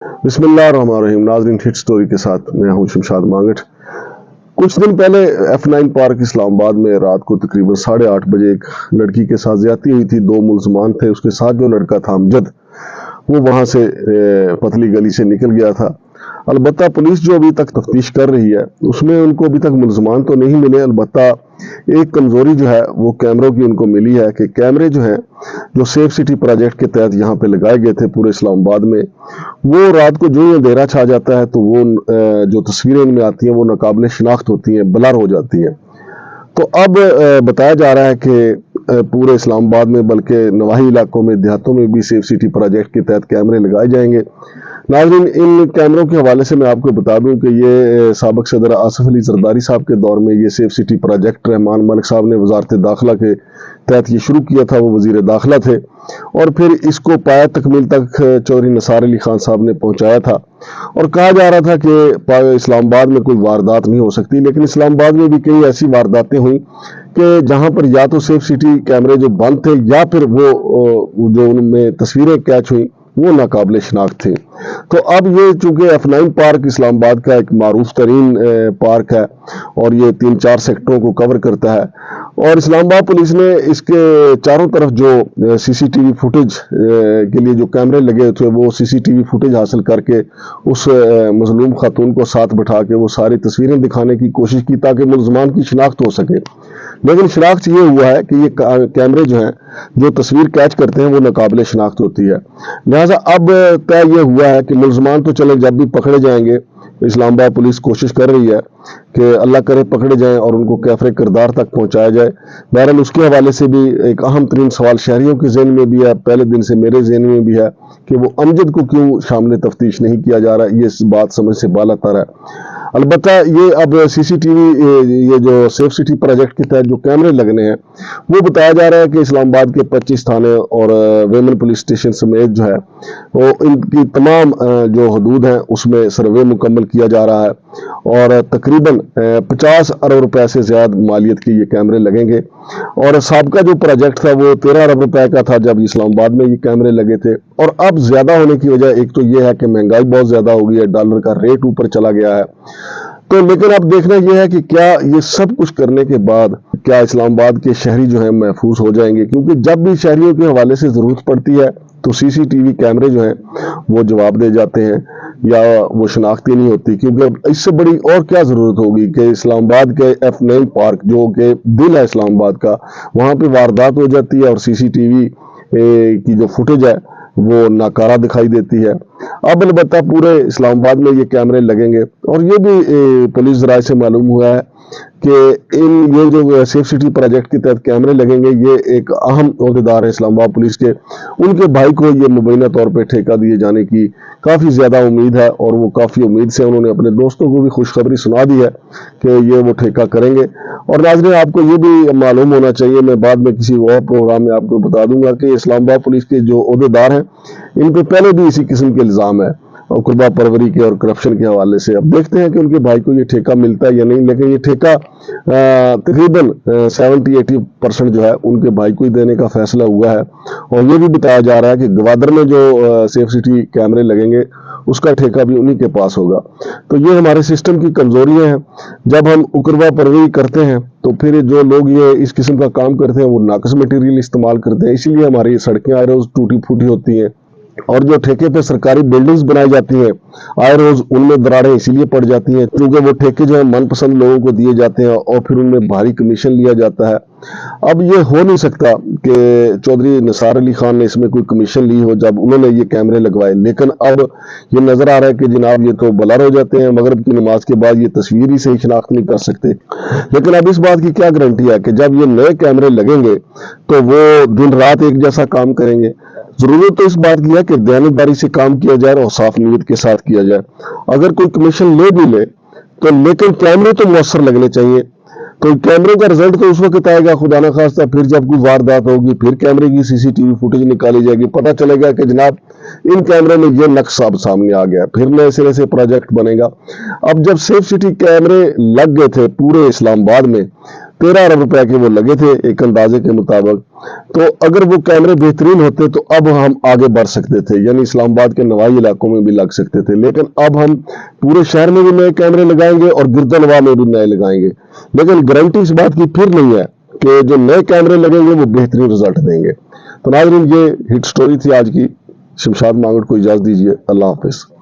बिस्मिल्लाहिर्रहमानिर्रहीम। नाज़रीन, hit story के साथ मैं हूं शमशाद मांगट। कुछ दिन पहले F9 पार्क इस्लामाबाद में रात को तकरीबन 8:30 बजे एक लड़की के साथ ज्यादती हुई थी। 2 मुल्ज़मान थे, उसके साथ जो लड़का था अमजद, वो वहां से पतली गली से निकल गया था। अलबत्ता पुलिस जो अभी तक तफ्तीश कर रही है उसमें उनको अभी तक मुल्ज़मान तो नहीं मिले। अलबत्ता एक कमजोरी जो है वो कैमरों की उनको मिली है कि कैमरे जो हैं जो सेफ सिटी प्रोजेक्ट के तहत यहाँ पे लगाए गए थे पूरे इस्लामाबाद में, वो रात को जो ही अंधेरा छा जाता है तो वो जो तस्वीरें इनमें आती हैं वो नाकाबिले शिनाख्त होती हैं, ब्लर हो जाती हैं। तो अब बताया जा रहा है कि पूरे इस्लामाबाद में बल्कि नवाही इलाकों में, देहातों में भी सेफ सिटी प्रोजेक्ट के तहत कैमरे लगाए जाएंगे। नाज़रीन, इन कैमरों के हवाले से मैं आपको बता दूं कि ये साबिक सदर आसिफ अली जरदारी साहब के दौर में ये safe city project Rahman Malik साहब ने वजारत दाखिला के तहत ये शुरू किया था। वो वजीर दाखिला थे और फिर इसको पाया तकमील तक चौधरी निसार अली खान साहब ने पहुंचाया था। और कहा जा रहा था कि इस्लामाबाद में कोई वारदात नहीं हो सकती, लेकिन इस्लामाबाद में भी कई ऐसी वारदातें हुई कि जहां पर या तो सेफ सिटी कैमरे जो बंद थे या फिर वो जो उनमें तस्वीरें कैच हुई वो नाकाबिले शिनाख्त थी। तो अब ये चूंकि F9 पार्क इस्लामाबाद का एक मारूफ तरीन पार्क है और ये 3-4 सेक्टरों को कवर करता है, और इस्लामाबाद पुलिस ने इसके चारों तरफ जो CCTV फुटेज के लिए जो कैमरे लगे थे वो CCTV फुटेज हासिल करके उस मजलूम खातून को साथ बैठा के वो सारी तस्वीरें दिखाने की कोशिश की ताकि मुल्ज़मान की शिनाख्त हो सके। लेकिन शिनाख्त ये हुआ है कि ये कैमरे जो हैं जो तस्वीर कैच करते हैं वो नाकाबिले शिनाख्त होती है। लिहाजा अब तय ये हुआ है कि मुल्ज़मान तो चले जब भी पकड़े जाएंगे, इस्लामाबाद पुलिस कोशिश कर रही है कि अल्लाह करे पकड़े जाएं और उनको कैफरे किरदार तक पहुंचाया जाए। बहरहाल उसके हवाले से भी एक अहम तरीन सवाल शहरियों के ज़हन में भी है, पहले दिन से मेरे ज़हन में भी है कि वो अमजद को क्यों शामिल तफ्तीश नहीं किया जा रहा। ये बात समझ से बालातर है। अलबत्ता ये अब CCTV ये जो सेफ सिटी प्रोजेक्ट के तहत जो कैमरे लगने हैं वो बताया जा रहा है कि इस्लामाबाद के 25 थाने और वेमन पुलिस स्टेशन समेत जो है वो इनकी तमाम जो हदूद हैं उसमें सर्वे मुकम्मल किया जा रहा है और तकरीबन 50 अरब रुपए से ज्यादा मालियत के ये कैमरे लगेंगे। और साबका जो प्रोजेक्ट था वो 13 अरब रुपए का था जब इस्लामाबाद में ये कैमरे लगे थे, और अब ज्यादा होने की वजह एक तो ये है कि महंगाई बहुत ज्यादा हो गई है, डॉलर का रेट ऊपर चला गया है। तो लेकिन अब देखना यह है कि क्या ये सब कुछ करने के बाद क्या इस्लामाबाद के शहरी जो है महफूज हो जाएंगे, क्योंकि जब भी शहरियों के हवाले से जरूरत पड़ती है तो CCTV कैमरे जो हैं वो जवाब दे जाते हैं या वो शनाख्ती नहीं होती। क्योंकि अब इससे बड़ी और क्या जरूरत होगी कि इस्लामाबाद के F9 पार्क जो कि दिल है इस्लामाबाद का, वहां पे वारदात हो जाती है और CCTV की जो फुटेज है वो नाकारा दिखाई देती है। अब अलबत्ता पूरे इस्लामाबाद में ये कैमरे लगेंगे और ये भी पुलिस राय से मालूम हुआ है कि ये जो सेफ सिटी प्रोजेक्ट के तहत कैमरे लगेंगे ये एक अहम ओहदेदार है इस्लामाबाद पुलिस के, उनके भाई को ये मुबैना तौर पे ठेका दिए जाने की काफ़ी ज़्यादा उम्मीद है और वो काफ़ी उम्मीद से उन्होंने अपने दोस्तों को भी खुशखबरी सुना दी है कि ये वो ठेका करेंगे। और नाज़रीन, आपको ये भी मालूम होना चाहिए, मैं बाद में किसी और प्रोग्राम में आपको बता दूंगा कि इस्लामाबाद पुलिस के जो ओहदेदार हैं इन पर पहले भी इसी किस्म के इल्ज़ाम है और कुर्बा परवरी के और करप्शन के हवाले से। अब देखते हैं कि उनके भाई को ये ठेका मिलता है या नहीं, लेकिन ये ठेका तकरीबन 70-80% जो है उनके भाई को ही देने का फैसला हुआ है। और ये भी बताया जा रहा है कि गवादर में जो सेफ सिटी कैमरे लगेंगे उसका ठेका भी उन्हीं के पास होगा। तो ये हमारे सिस्टम की कमजोरियां हैं। जब हम उकरवा परवरी करते हैं तो फिर जो लोग ये इस किस्म का काम करते हैं वो नाकस मटेरियल इस्तेमाल करते हैं, इसीलिए हमारी सड़कें आए रोज टूटी फूटी होती हैं। और जो ठेके पे सरकारी बिल्डिंग्स बनाई जाती हैं आए रोज उनमें दरारें इसीलिए पड़ जाती हैं क्योंकि वो ठेके जो है मनपसंद लोगों को दिए जाते हैं और फिर उनमें भारी कमीशन लिया जाता है। अब ये हो नहीं सकता कि चौधरी निसार अली खान ने इसमें कोई कमीशन ली हो जब उन्होंने ये कैमरे लगवाए, लेकिन अब ये नजर आ रहा है कि जनाब ये तो बलर हो जाते हैं, मगरिब की नमाज के बाद ये तस्वीर ही सही शनाख्त नहीं कर सकते। लेकिन अब इस बात की क्या गारंटी है कि जब ये नए कैमरे लगेंगे तो वो दिन रात एक जैसा काम करेंगे। जरूरत तो इस बात की है कि दयानतदारी से काम किया जाए और साफ नीयत के साथ किया जाए। अगर कोई कमीशन ले भी ले तो लेकिन कैमरे तो मौसर लगने चाहिए। तो कैमरे का रिजल्ट तो उस वक्त आएगा खुदा ना खास्ता फिर जब कोई वारदात होगी, फिर कैमरे की CCTV फुटेज निकाली जाएगी, पता चलेगा कि जनाब इन कैमरे में ये नक्श सामने आ गया, फिर नए सिरे से प्रोजेक्ट बनेगा। अब जब सेफ सिटी कैमरे लग गए थे पूरे इस्लामाबाद में 13 अरब रुपए के वो लगे थे एक अंदाजे के मुताबिक। तो अगर वो कैमरे बेहतरीन होते तो अब हम आगे बढ़ सकते थे, यानी इस्लामाबाद के नवाई इलाकों में भी लग सकते थे। लेकिन अब हम पूरे शहर में भी नए कैमरे लगाएंगे और गिरदनवा में भी नए लगाएंगे, लेकिन गारंटी इस बात की फिर नहीं है कि जो नए कैमरे लगेंगे वो बेहतरीन रिजल्ट देंगे। तो नाज़रीन, ये हिट स्टोरी थी आज की। शमशाद मांगट को इजाज़त दीजिए। अल्लाह हाफिज़।